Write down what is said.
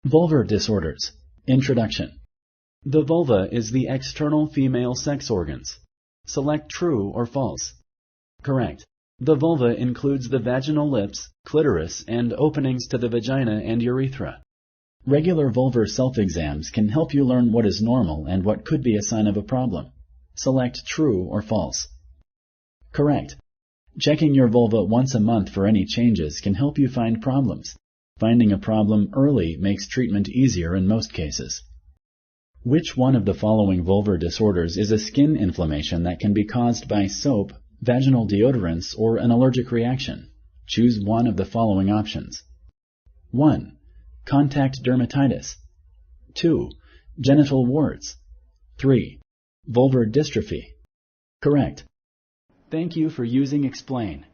Vulvar disorders. Introduction. The vulva is the external female sex organs. Select true or false. Correct. The vulva includes the vaginal lips, clitoris, and openings to the vagina and urethra. Regular vulvar self-exams can help you learn what is normal and what could be a sign of a problem. Select true or false. Correct. Checking your vulva once a month for any changes can help you find problems. Finding a problem early makes treatment easier in most cases. Which one of the following vulvar disorders is a skin inflammation that can be caused by soap, vaginal deodorants, or an allergic reaction? Choose one of the following options. 1. Contact dermatitis. 2. Genital warts. 3. Vulvar dystrophy. Correct. Thank you for using Explain.